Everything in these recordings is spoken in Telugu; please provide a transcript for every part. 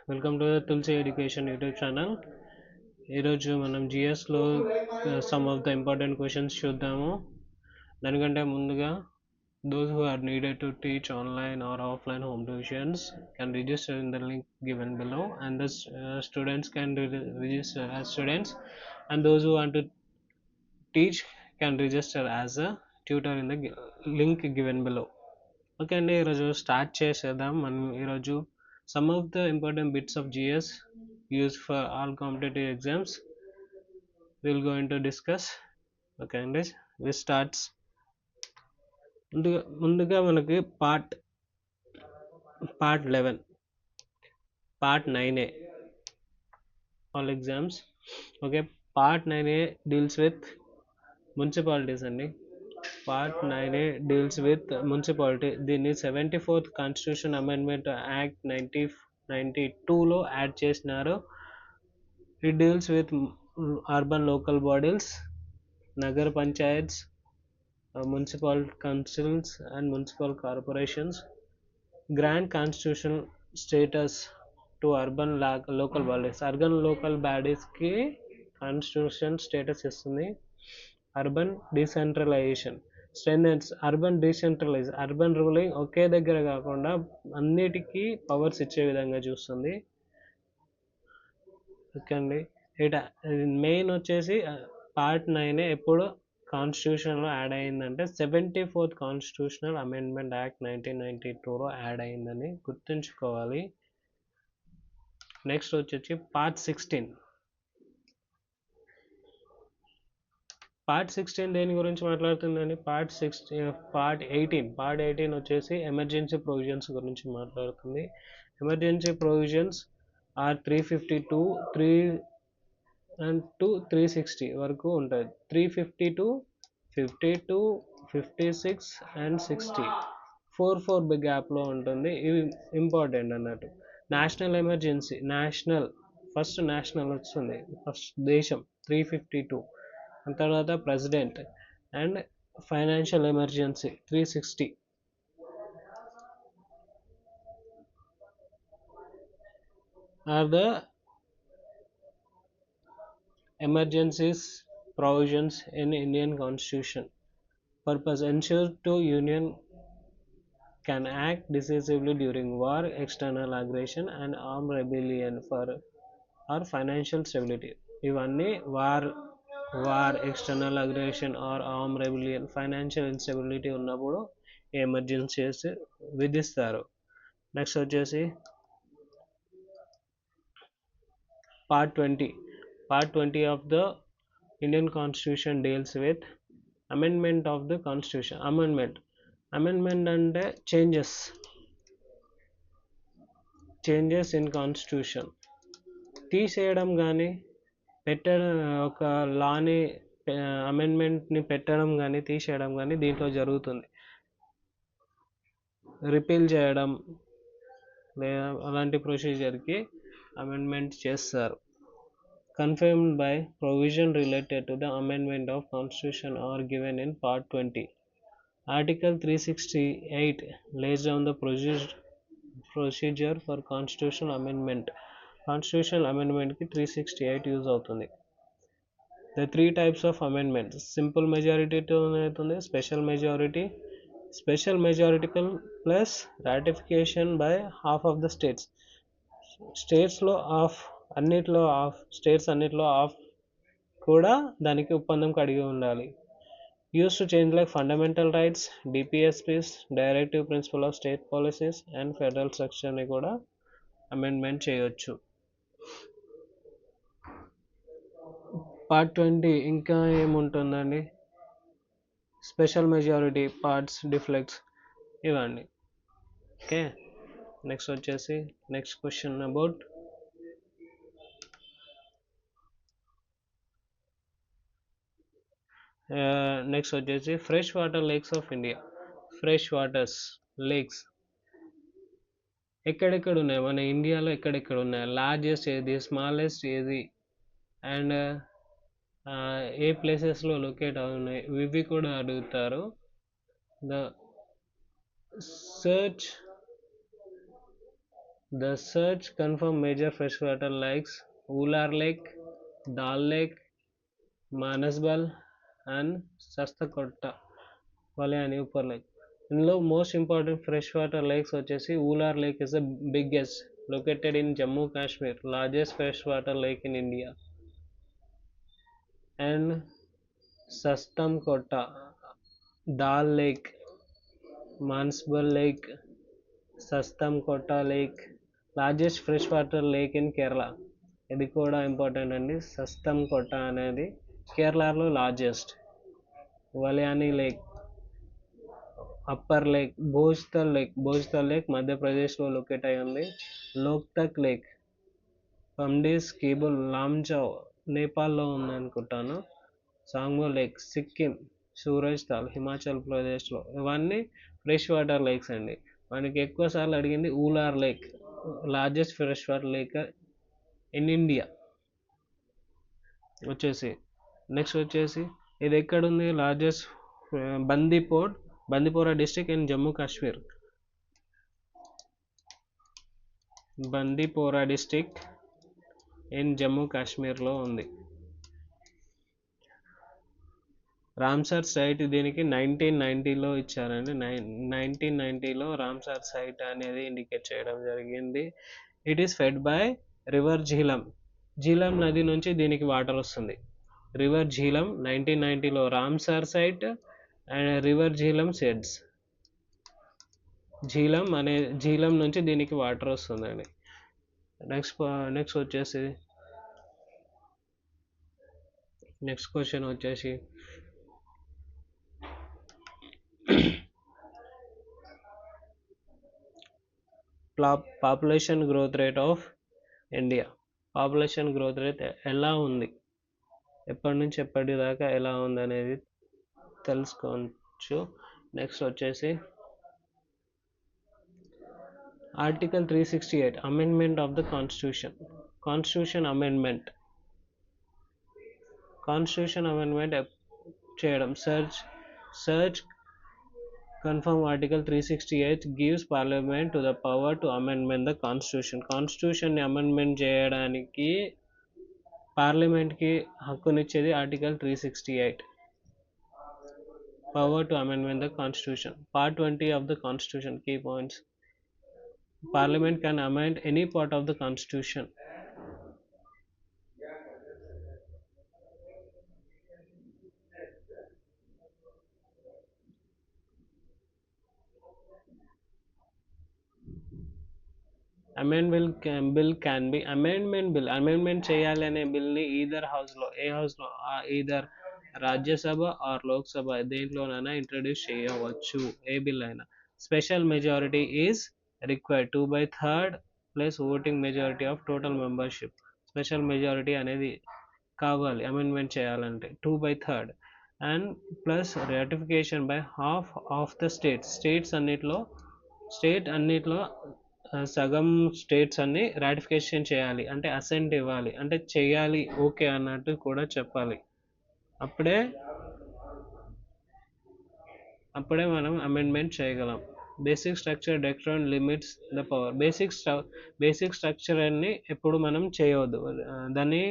Welcome to Tulasi education YouTube channel. ఈరోజు మనం జిఎస్లో some of the important questions చూద్దాము. దానికంటే ముందుగా those who are needed to teach online or offline home tuitions can register in the link given below, and the students can register as students, and those who want to teach can register as a tutor in the link given below. Okay అండి, ఈరోజు స్టార్ట్ చేసేద్దాం. మనం ఈరోజు some of the important bits of GS use for all competitive exams will going to discuss. Okay అండి, వి స్టార్ట్స్. ముందుగా మనకి part 11, part 9A all exams. Okay, part 9A deals with municipalities అండి. Part 9A deals with municipality. దీన్ని 74th కాన్స్టిట్యూషన్ అమెండ్మెంట్ యాక్ట్ 1992లో యాడ్ చేసినారు. It deals with urban local bodies, nagar panchayats, municipal councils and municipal corporations. Grand constitutional status to urban local bodies. Urban local బాడీస్కి కాన్స్టిట్యూషన్ స్టేటస్ ఇస్తుంది. Urban decentralisation strengthens urban decentralise. Urban ruling ఒకే దగ్గర కాకుండా అన్నిటికీ పవర్స్ ఇచ్చే విధంగా చూస్తుంది. ఓకే అండి, మెయిన్ వచ్చేసి పార్ట్ 9 ఎప్పుడు కాన్స్టిట్యూషన్లో యాడ్ అయిందంటే 74th కాన్స్టిట్యూషనల్ అమెండ్మెంట్ యాక్ట్ 1992లో యాడ్ అయిందని గుర్తుంచుకోవాలి. నెక్స్ట్ వచ్చేసి పార్ట్ 16. పార్ట్ 16 దేని గురించి మాట్లాడుతుందండి? పార్ట్ 18 వచ్చేసి ఎమర్జెన్సీ ప్రొవిజన్స్ గురించి మాట్లాడుతుంది. ఎమర్జెన్సీ ప్రొవిజన్స్ ఆర్ 352 to 360 వరకు ఉంటుంది. 352, 52, 56 అండ్ 60 4 గ్యాప్లో ఉంటుంది. ఇవి ఇంపార్టెంట్ అన్నట్టు. నేషనల్ ఎమర్జెన్సీ, ఫస్ట్ నేషనల్ వస్తుంది, ఫస్ట్ దేశం 352. తర్వాత president and financial emergency 360. Or the emergencies provisions in Indian Constitution. Purpose: ensure to Union can act decisively during war, external aggression and armed rebellion for or financial stability. ఇవన్నీ war, external aggression or arm rebellion, financial instability ఉన్నప్పుడు ఎమర్జెన్సీస్ విధిస్తారు. నెక్స్ట్ వచ్చేసి part 20 of the Indian Constitution deals with amendment of the Constitution. Amendment అంటే చేంజెస్ ఇన్ కాన్స్టిట్యూషన్. తీసేయడం కానీ ఒక లాని అమెండ్మెంట్ని పెట్టడం కానీ తీసేయడం కానీ దీంట్లో జరుగుతుంది. రిపీల్ చేయడం లేదా అలాంటి ప్రొసీజర్కి అమెండ్మెంట్ చేస్తారు. Confirmed by provision related to the amendment of Constitution are given in Part 20. Article 368 lays down the procedure for constitutional amendment. Constitutional amendment ki 368 use అవుతుంది. The three types of amendments: simple majority to అవుతుంది, special majority plus ratification by half of the states. స్టేట్స్లో ఆఫ్ కూడా దానికి ఒప్పందం కలిగి ఉండాలి. Use to change like fundamental rights, DPSPs, directive principle of state policies and federal స్ట్రక్చర్ని కూడా అమెండ్మెంట్ చేయొచ్చు. పార్ట్ 20 ఇంకా ఏముంటుందండి? స్పెషల్ మెజారిటీ, పార్ట్స్, డిఫ్లెక్ట్స్ ఇవన్నీ. ఓకే, నెక్స్ట్ వచ్చేసి నెక్స్ట్ క్వశ్చన్ అబౌట్ నెక్స్ట్ వచ్చేసి fresh water lakes of India. Fresh waters lakes ఎక్కడెక్కడ ఉన్నాయి మన ఇండియాలో? ఎక్కడెక్కడ ఉన్నాయి? లార్జెస్ట్ ఏది, స్మాలెస్ట్ ఏది, అండ్ ఏ ప్లేసెస్లో లొకేట్ అవున్నాయి, ఇవి కూడా అడుగుతారు. The search The search confirmed major freshwater lakes Ular Lake, Dal Lake, Manasbal, and Sastakotta Valley and Upper Lake. ఇందులో most important fresh water lakes వచ్చేసి Wular lake is the biggest located in Jammu Kashmir, largest freshwater lake in India, and Sastankota, Dal Lake, Mansbal Lake, Sastankota Lake, largest freshwater lake in Kerala. ఇది కూడా ఇంపార్టెంట్ అండి. సస్తంకోట అనేది కేరళలో లార్జెస్ట్. వలియాని lake, upper lake, Bhojtal lake మధ్యప్రదేశ్లో లొకేట్ అయి ఉంది. లోక్తక్ లేక్, పండీస్ కేబుల్ లామ్చావ్ నేపాల్లో ఉంది అనుకుంటాను. సాంగ్మో లేక్ సిక్కిం, సూరజ్ తాల్ హిమాచల్ ప్రదేశ్లో. ఇవన్నీ ఫ్రెష్ వాటర్ లేక్స్ అండి. మనకి ఎక్కువ సార్లు అడిగింది Wular lake, largest fresh water lake in India వచ్చేసి. నెక్స్ట్ వచ్చేసి ఇది ఎక్కడుంది? Largest Bandipora district in Jammu Kashmir. Bandipora district in Jammu కాశ్మీర్లో ఉంది. రామ్సర్ సైట్ దీనికి 1990లో ఇచ్చారండి. 1990లో రామ్సర్ సైట్ అనేది ఇండికేట్ చేయడం జరిగింది. It is fed by river Jhelum. Jhelum నది నుంచి దీనికి వాటర్ వస్తుంది. రివర్ ఝీలం 1990లో Ramsar site and river Jhelum sheds. Jhelum నుంచి దీనికి వాటర్ వస్తుందండి. నెక్స్ట్ వచ్చేసి నెక్స్ట్ క్వశ్చన్ వచ్చేసి population growth rate of India. Population growth rate ఎలా ఉంది, ఎప్పటి నుంచి ఎప్పటిదాకా ఎలా ఉంది అనేది తెలుసుకోవచ్చు. నెక్స్ట్ వచ్చేసి article 368 amendment of the constitution amendment చేయడం. search confirm article 368 gives parliament to the power to amend the constitution ని అమెండ్మెంట్ చేయడానికి పార్లమెంట్ కి హక్కునిచ్చేది article 368. power to amend the constitution. part 20 of the constitution. Key points: parliament can amend any part of the constitution. Amendment చేయాలి అనే బిల్ని ఈదర్ రాజ్యసభ ఆర్ లోక్సభ దేంట్లోనైనా ఇంట్రడ్యూస్ చేయవచ్చు. ఏ బిల్ అయినా. Special majority is required 2/3 plus voting majority of total membership. Special majority అనేది కావాలి అమెండ్మెంట్ చేయాలంటే 2/3 and plus ratification by half of the state అన్నిట్లో సగం స్టేట్స్ అన్ని రాటిఫికేషన్ చేయాలి, అంటే అసెంట్ ఇవ్వాలి, అంటే చేయాలి ఓకే అన్నట్టు కూడా చెప్పాలి. అప్పుడే మనం అమెండ్మెంట్ చేయగలం. Basic structure doctrine limits the power. Basic structure అన్ని ఎప్పుడు మనం చేయవద్దు, దాన్ని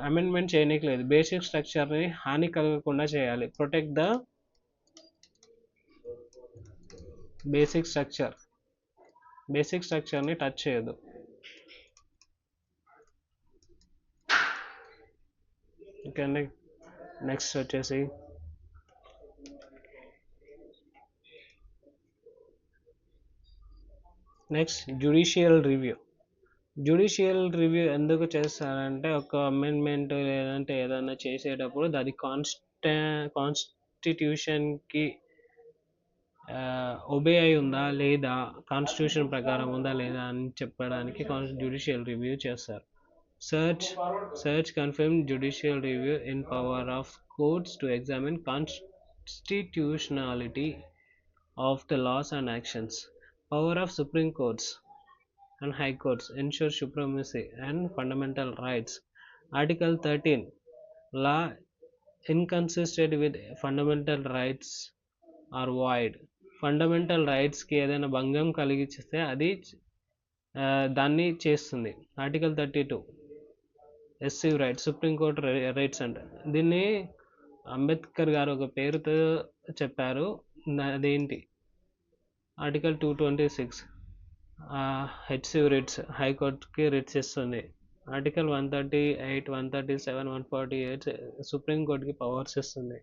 అమెండ్మెంట్ చేయనీకి లేదు. బేసిక్ స్ట్రక్చర్ని హాని కలగకుండా చేయాలి. ప్రొటెక్ట్ ద బేసిక్ స్ట్రక్చర్ని టచ్ చేయొద్దు. ఓకే అండి. నెక్స్ట్ వచ్చేసి జ్యుడిషియల్ రివ్యూ ఎందుకు చేస్తారంటే ఒక అమెండ్మెంట్ లేదంటే ఏదైనా చేసేటప్పుడు అది కాన్స్టిట్యూషన్కి ఒబే అయి ఉందా లేదా, కాన్స్టిట్యూషన్ ప్రకారం ఉందా లేదా అని చెప్పడానికి జ్యుడిషియల్ రివ్యూ చేస్తారు. search confirm judicial review in power of courts to examine constitutionality of the laws and actions. Power of Supreme Courts and High Courts ensure supremacy and fundamental rights. Article 13 law inconsistent with fundamental rights are void. Fundamental రైట్స్కి ఏదైనా భంగం కలిగిస్తే అది దాన్ని చేస్తుంది. Article 32 SC writs, supreme court writs అంట. దీన్ని అంబేద్కర్ గారు ఒక పేరుతో చెప్పారు. అదేంటి? ఆర్టికల్ 226 హెచ్సివ్ రిట్స్, హైకోర్టుకి రిట్స్ ఇస్తుంది. ఆర్టికల్ 138, 137, 148 సుప్రీంకోర్టుకి పవర్స్ ఇస్తుంది.